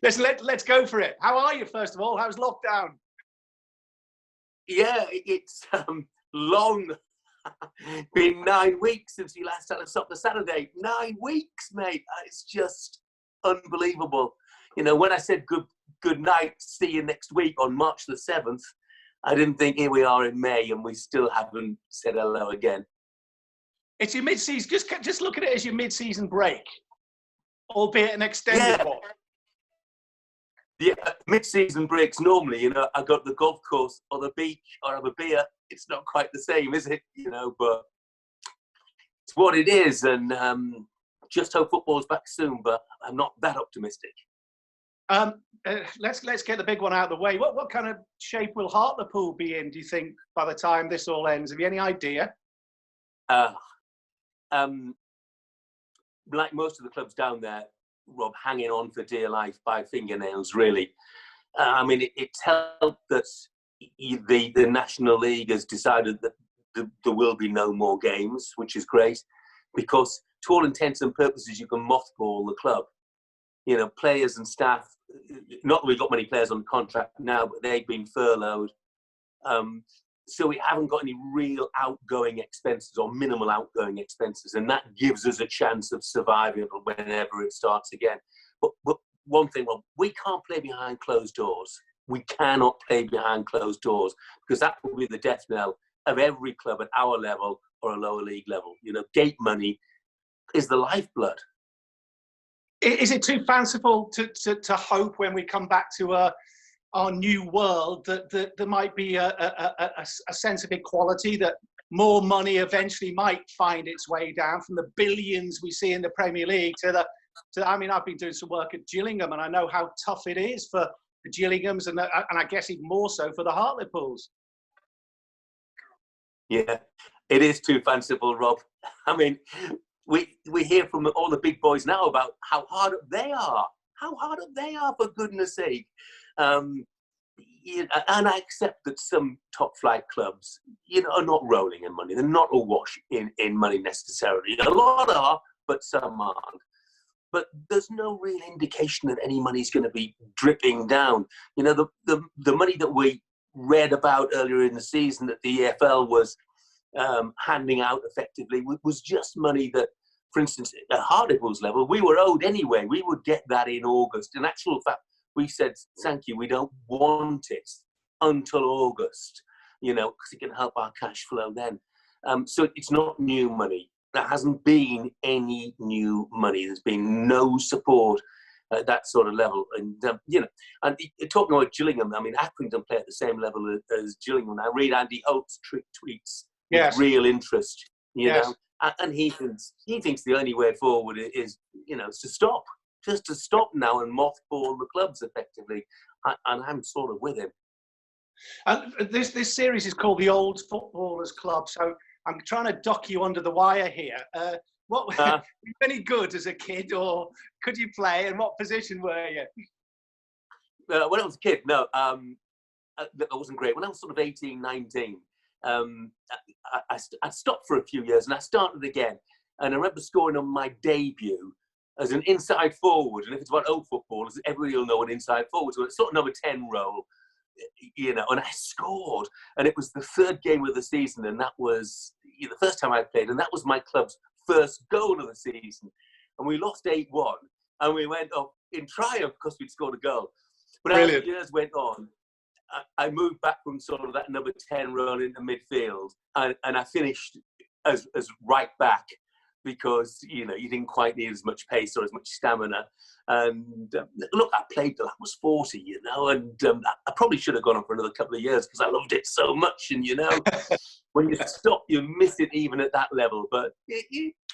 let's go for it. How are you, first of all? How's lockdown? Yeah, it's long. Been 9 weeks since we last had a soccer Saturday. 9 weeks, mate. It's just unbelievable. You know, when I said good night, see you next week on March the 7th, I didn't think here we are in May and we still haven't said hello again. It's your mid-season. Just look at it as your mid-season break, albeit an extended one. Yeah, mid-season breaks normally, you know, I go to the golf course or the beach or have a beer. It's not quite the same, is it? You know, but it's what it is. And just hope football's back soon, but I'm not that optimistic. Let's get the big one out of the way. What kind of shape will Hartlepool be in, do you think, by the time this all ends? Have you any idea? Like most of the clubs down there, Rob, hanging on for dear life by fingernails, really. I mean, it's helped that the National League has decided that there will be no more games, which is great, because to all intents and purposes, you can mothball the club. You know, players and staff, not that we've got many players on contract now, but they've been furloughed. So we haven't got any real outgoing expenses or minimal outgoing expenses. And that gives us a chance of surviving whenever it starts again. But one thing, well, we can't play behind closed doors. We cannot play behind closed doors because that will be the death knell of every club at our level or a lower league level. You know, gate money is the lifeblood. Is it too fanciful to hope when we come back to our new world that there might be a sense of equality, that more money eventually might find its way down from the billions we see in the Premier League to I mean, I've been doing some work at Gillingham and I know how tough it is for the Gillinghams and I guess even more so for the Hartlepools. Yeah, it is too fanciful, Rob. I mean, we hear from all the big boys now about how hard up they are. How hard up they are, for goodness sake. And I accept that some top flight clubs, you know, are not rolling in money. They're not awash in money necessarily. A lot are, but some aren't. But there's no real indication that any money's going to be dripping down. You know, the money that we read about earlier in the season that the EFL was handing out effectively was just money that, for instance, at Hartlepool's level, we were owed anyway. We would get that in August. In actual fact, we said, thank you, we don't want it until August, you know, because it can help our cash flow then. So it's not new money. There hasn't been any new money. There's been no support at that sort of level. And, you know, and talking about Gillingham, I mean, Accrington play at the same level as Gillingham. I read Andy Holt's tweets with real interest, you know, and he thinks the only way forward is, you know, to stop. Just to stop now and mothball the clubs effectively, and I'm sort of with him. This series is called the Old Footballers Club, so I'm trying to dock you under the wire here. Were you any good as a kid, or could you play, and what position were you? When I was a kid, no, I wasn't great. When I was sort of 18, 19, I stopped for a few years, and I started again. And I remember scoring on my debut as an inside forward, and if it's about old footballers, everybody will know an inside forward, so it's sort of number 10 role, you know, and I scored, and it was the third game of the season, and that was the first time I played, and that was my club's first goal of the season, and we lost 8-1, and we went up in triumph because we'd scored a goal. But as the years went on, I moved back from sort of that number 10 role into midfield, and I finished as right back, because, you know, you didn't quite need as much pace or as much stamina. And look, I played till I was 40, you know, and I probably should have gone on for another couple of years because I loved it so much. And, you know, when you stop, you miss it even at that level. But,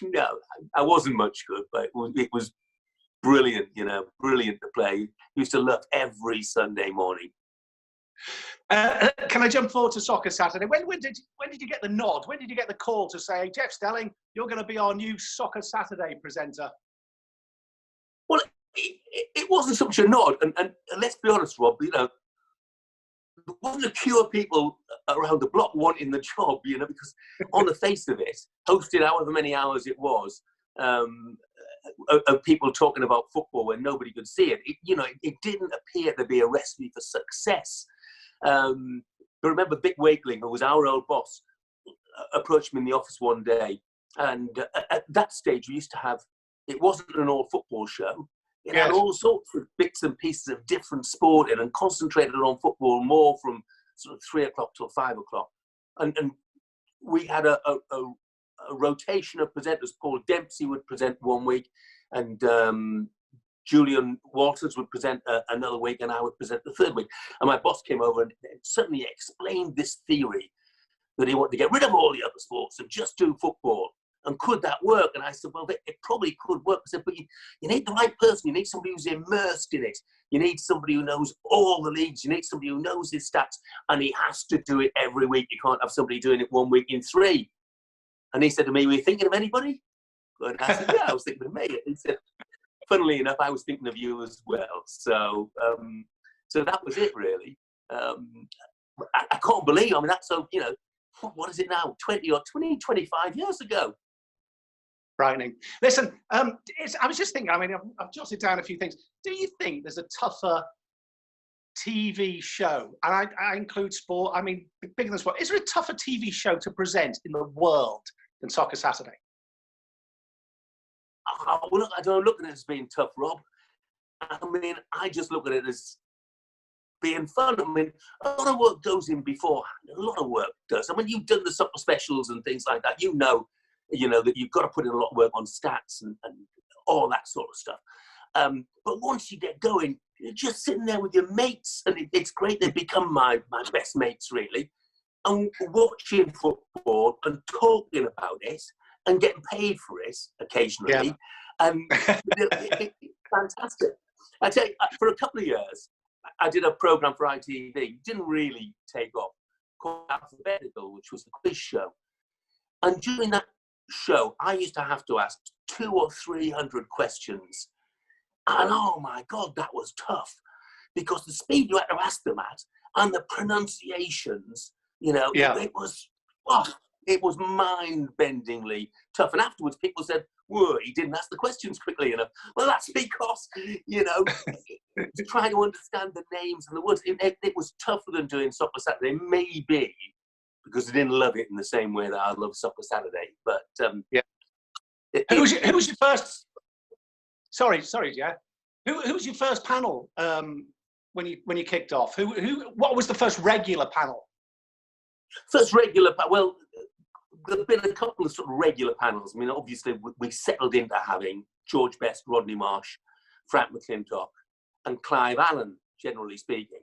no, I wasn't much good, but it was brilliant, you know, brilliant to play. Used to love every Sunday morning. Can I jump forward to Soccer Saturday? When did you get the nod? When did you get the call to say, Jeff Stelling, you're going to be our new Soccer Saturday presenter? Well, it wasn't such a nod. And let's be honest, Rob, you know, there wasn't a queue of people around the block wanting the job, you know, because on the face of it, hosted however many hours it was, of people talking about football when nobody could see it. It didn't appear to be a recipe for success. But remember Vic Wakeling, who was our old boss, approached me in the office one day. And at that stage, we used to have, it wasn't an all football show. It had all sorts of bits and pieces of different sport in, and concentrated on football more from sort of 3 o'clock till 5 o'clock. And we had a rotation of presenters. Paul Dempsey would present one week, and Julian Walters would present another week, and I would present the third week. And my boss came over and suddenly explained this theory that he wanted to get rid of all the other sports and just do football. And could that work? And I said, well, it probably could work. I said, but you need the right person. You need somebody who's immersed in it. You need somebody who knows all the leagues. You need somebody who knows his stats. And he has to do it every week. You can't have somebody doing it 1 week in 3. And he said to me, were you thinking of anybody? And I said, yeah, I was thinking of me. And he said, funnily enough, I was thinking of you as well. So that was it, really. I can't believe, I mean, that's so, what is it now? 25 years ago. Frightening. Listen, I was just thinking, I mean, I've jotted down a few things. Do you think there's a tougher TV show, and I include sport, I mean, bigger than sport, is there a tougher TV show to present in the world than Soccer Saturday? Well, I don't look at it as being tough, Rob. I mean, I just look at it as being fun. I mean, a lot of work goes in beforehand. A lot of work does. I mean, you've done the soccer specials and things like that. You know that you've got to put in a lot of work on stats and all that sort of stuff. But once you get going, you're just sitting there with your mates, and it's great. They've become my best mates, really. And watching football and talking about it and getting paid for it occasionally. Yeah. It's fantastic. I tell you, for a couple of years, I did a program for ITV. Didn't really take off, called Alphabetical, which was a quiz show. And during that show, I used to have to ask 200 or 300 questions. And oh my God, that was tough, because the speed you had to ask them at and the pronunciations, it was mind-bendingly tough. And afterwards, people said, whoa, he didn't ask the questions quickly enough. Well, that's because, trying to understand the names and the words, it was tougher than doing Soccer Saturday, maybe because I didn't love it in the same way that I love Soccer Saturday. But who was your first? Sorry, yeah. Who was your first panel when you kicked off? What was the first regular panel? First regular panel. Well, there have been a couple of sort of regular panels. I mean, obviously, we settled into having George Best, Rodney Marsh, Frank McClintock, and Clive Allen, generally speaking.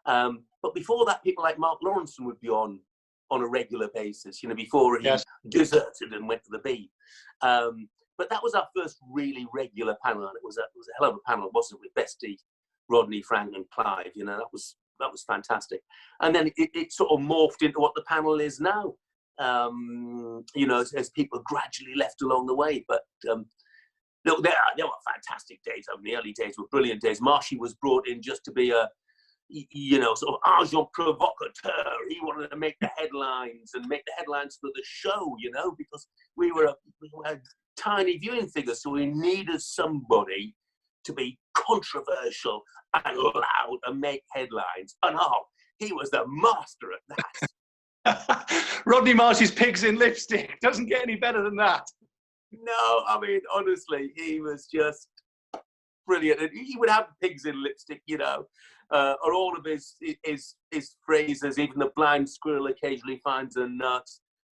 But before that, people like Mark Lawrenson would be on a regular basis, before he deserted and went to the B. But that was our first really regular panel, and it was a hell of a panel, wasn't it, with Bestie, Rodney, Frank, and Clive. That was fantastic. And then it sort of morphed into what the panel is now. As people gradually left along the way. But look, there were fantastic days. I mean, the early days were brilliant days. Marshy was brought in just to be a, sort of agent provocateur. He wanted to make the headlines and make the headlines for the show, because we were a tiny viewing figure, so we needed somebody to be controversial and loud and make headlines. And he was the master at that. Rodney Marsh's Pigs in Lipstick doesn't get any better than that. No, I mean, honestly, he was just brilliant. And he would have pigs in lipstick, or all of his phrases. Even the blind squirrel occasionally finds a nut,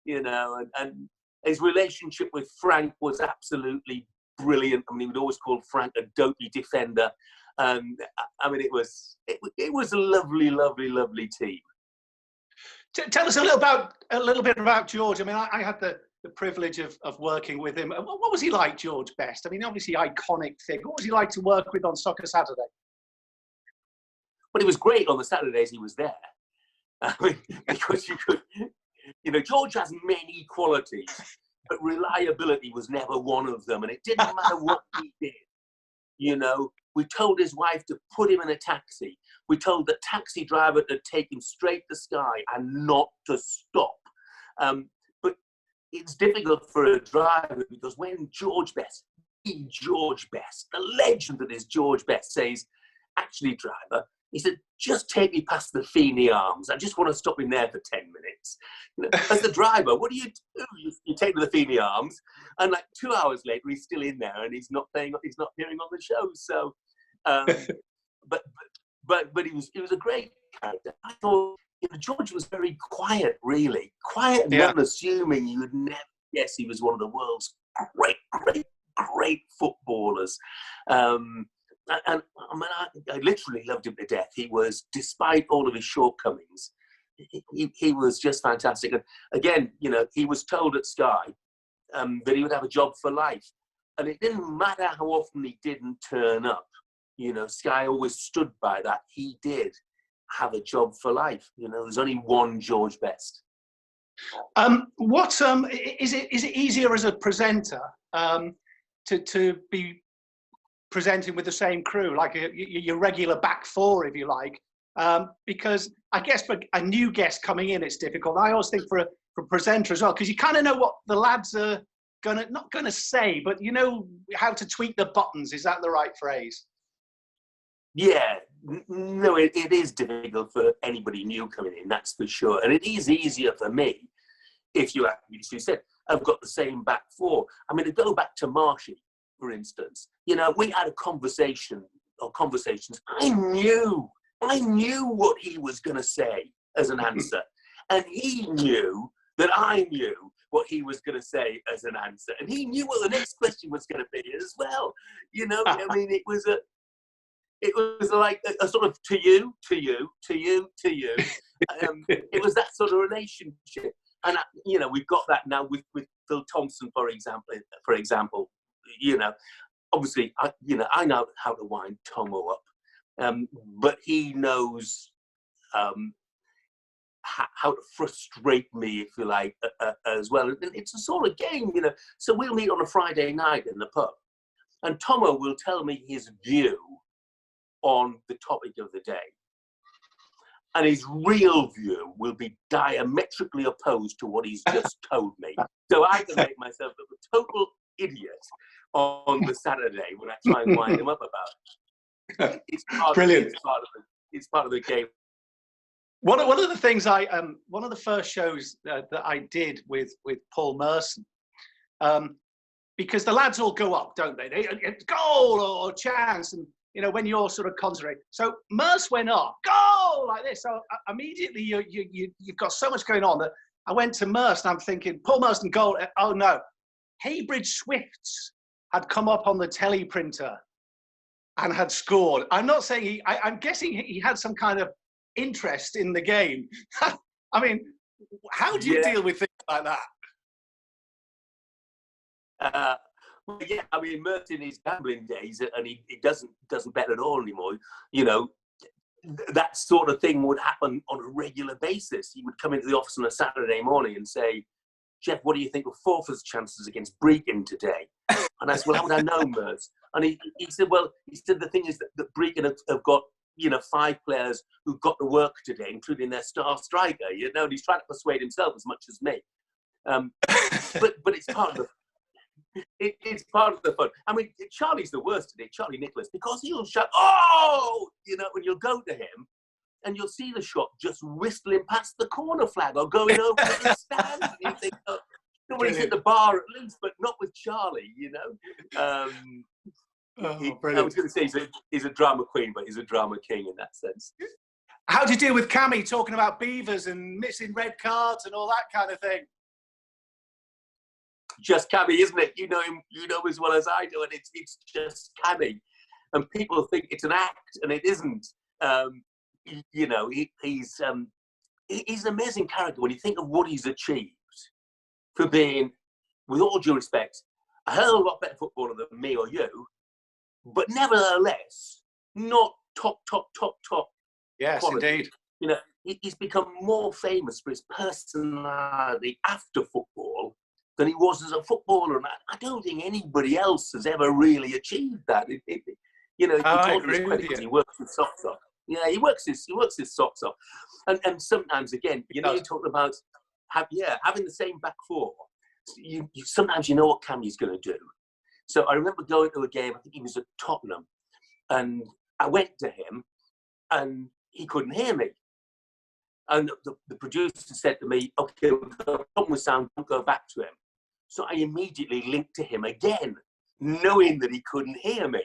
and his relationship with Frank was absolutely brilliant. I mean, he would always call Frank a dopey defender. I mean, it was a lovely, lovely, lovely team. Tell us a little bit about George. I mean, I had the privilege of working with him. What was he like, George Best? I mean, obviously iconic figure. What was he like to work with on Soccer Saturday? Well, it was great on the Saturdays he was there. I mean, because you could, George has many qualities, but reliability was never one of them. And it didn't matter what he did. We told his wife to put him in a taxi. We told the taxi driver to take him straight to Sky and not to stop. But it's difficult for a driver, because when George Best George Best, the legend that is George Best, says, actually, driver, he said, just take me past the Feeney Arms. I just want to stop in there for 10 minutes. You know, as the driver, what do? You take me to the Feeney Arms, and like 2 hours later, he's still in there, and he's not appearing on the show. So, but he was a great character. I thought, you know, George was very quiet, really quiet and unassuming. You would never guess he was one of the world's great footballers. And I mean, I literally loved him to death. He was, despite all of his shortcomings, he was just fantastic. And again, you know, he was told at Sky that he would have a job for life. And it didn't matter how often he didn't turn up. You know, Sky always stood by that. He did have a job for life. You know, there's only one George Best. Is it easier as a presenter to be presenting with the same crew, like your regular back four, if you like, because I guess for a new guest coming in, it's difficult. I always think for a presenter as well, because you kind of know what the lads are not gonna say, but you know how to tweak the buttons. Is that the right phrase? Yeah, no, it is difficult for anybody new coming in, that's for sure. And it is easier for me if you, as you said, I've got the same back four. I mean, to go back to Marshy, for instance, you know, we had a conversation or conversations. I knew what he was going to say as an answer. And he knew that I knew what he was going to say as an answer. And he knew what the next question was going to be as well. You know, I mean, it was like a sort of to you. It was that sort of relationship. And, you know, we've got that now with Phil Thompson, for example. You know, obviously, I know how to wind Tomo up, but he knows how to frustrate me, if you like, as well. And it's a sort of game, you know. So we'll meet on a Friday night in the pub, and Tomo will tell me his view on the topic of the day. And his real view will be diametrically opposed to what he's just told me. So I can make myself look a total idiot on the Saturday when I try and wind him up about it. It's Brilliant. It's part of the game. One of the things one of the first shows that I did with Paul Merson, because the lads all go up, don't they? It's goal or chance, and you know when you're sort of concentrating. So Merce went up, goal like this. So immediately you've got so much going on that I went to Merce and I'm thinking Paul Merson goal. Oh no, Haybridge Swifts had come up on the teleprinter and had scored. I'm not saying I'm guessing he had some kind of interest in the game. I mean, how do you deal with things like that? Well, yeah, I mean, Mert in his gambling days, and he doesn't bet at all anymore. You know, that sort of thing would happen on a regular basis. He would come into the office on a Saturday morning and say, "Jeff, what do you think of Forford's chances against Brecon today?" And I said, "Well, how would I know, Mert?" And he said, "Well, the thing is that Brecon have got, you know, 5 players who got to work today, including their star striker. You know, and he's trying to persuade himself as much as me. But it's part of the it's part of the fun. I mean, Charlie's the worst at it, Charlie Nicholas, because he'll shout, "Oh!" You know, and you'll go to him and you'll see the shot just whistling past the corner flag or going over the stand. You think, oh, nobody's hit the bar at least, but not with Charlie, you know. I was going to say he's a drama queen, but he's a drama king in that sense. How do you deal with Cammy talking about beavers and missing red cards and all that kind of thing? Just Cammy, isn't it? You know him, you know as well as I do, and it's just Cammy. And people think it's an act, and it isn't. You know, he's an amazing character when you think of what he's achieved for being, with all due respect, a hell of a lot better footballer than me or you, but nevertheless, not top. Yes, quality. Indeed. You know, he's become more famous for his personality after football than he was as a footballer. And I don't think anybody else has ever really achieved that. You know, I agree with you. He works his socks off. Yeah, he works his socks off. And sometimes, again, you know, you talk about having the same back four. You sometimes you know what Cammy's going to do. So I remember going to a game, I think he was at Tottenham, and I went to him and he couldn't hear me. And the producer said to me, okay, we've got a problem with sound, don't go back to him. So I immediately linked to him again, knowing that he couldn't hear me.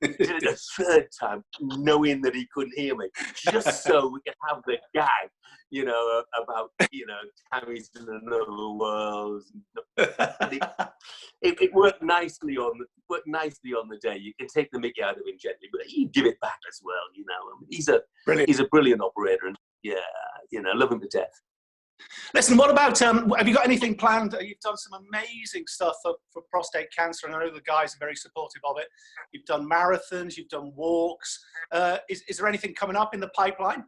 Did it a third time, knowing that he couldn't hear me, just so we could have the gag, you know, about, you know, Tammy's in another world. It worked nicely on the day. You can take the mickey out of him gently, but you give it back as well, you know. I mean, he's a brilliant operator, and yeah, you know, love him to death. Listen, what about, have you got anything planned? You've done some amazing stuff for prostate cancer, and I know the guys are very supportive of it. You've done marathons, you've done walks. Is there anything coming up in the pipeline?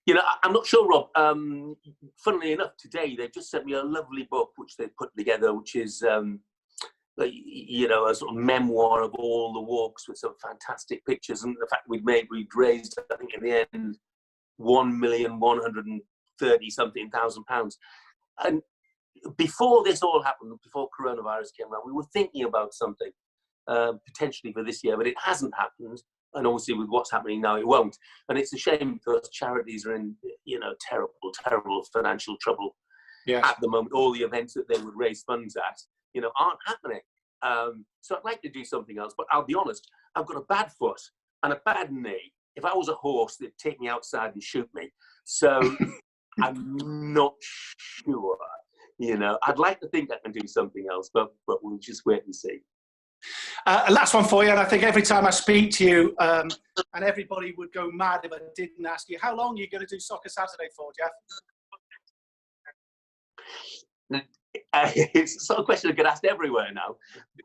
You know, I'm not sure, Rob. Funnily enough, today they've just sent me a lovely book which they've put together, which is, you know, a sort of memoir of all the walks with some fantastic pictures. And the fact we'd raised, I think, in the end, £1,130,000. And before this all happened, before coronavirus came around, we were thinking about something potentially for this year, but it hasn't happened. And obviously with what's happening now, it won't. And it's a shame because charities are in, you know, terrible financial trouble at the moment. All the events that they would raise funds at, you know, aren't happening. So I'd like to do something else, but I'll be honest, I've got a bad foot and a bad knee. If I was a horse, they'd take me outside and shoot me. So I'm not sure, you know. I'd like to think I can do something else, but we'll just wait and see. Last one for you, and I think every time I speak to you, and everybody would go mad if I didn't ask you, how long are you going to do Soccer Saturday for, Jeff? It's the sort of question I get asked everywhere now,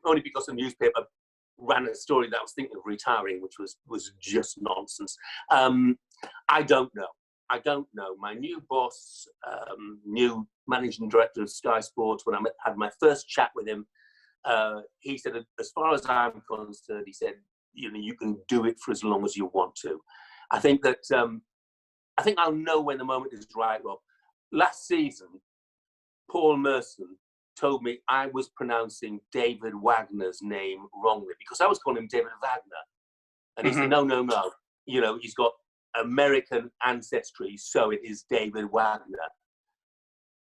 only because the newspaper ran a story that I was thinking of retiring, which was just nonsense. I don't know. My new boss, new managing director of Sky Sports, when I had my first chat with him, he said, as far as I'm concerned, he said, you know, you can do it for as long as you want to. I think that, I think I'll know when the moment is right, Rob. Last season, Paul Merson told me I was pronouncing David Wagner's name wrongly because I was calling him David Wagner. And he said, no. You know, he's got American ancestry, so it is David Wagner.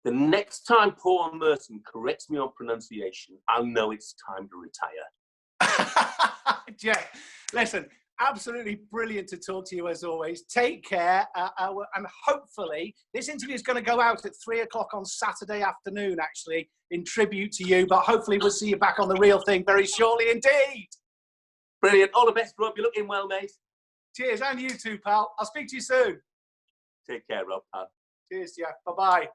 The next time Paul Merson corrects me on pronunciation, I'll know it's time to retire. Jeff, listen, absolutely brilliant to talk to you as always. Take care, and hopefully this interview is going to go out at 3 o'clock on Saturday afternoon, actually, in tribute to you. But hopefully we'll see you back on The Real Thing very shortly indeed. Brilliant. All the best, Rob. You're looking well, mate. Cheers, and you too, pal. I'll speak to you soon. Take care, Rob. Cheers, Jeff. Bye-bye.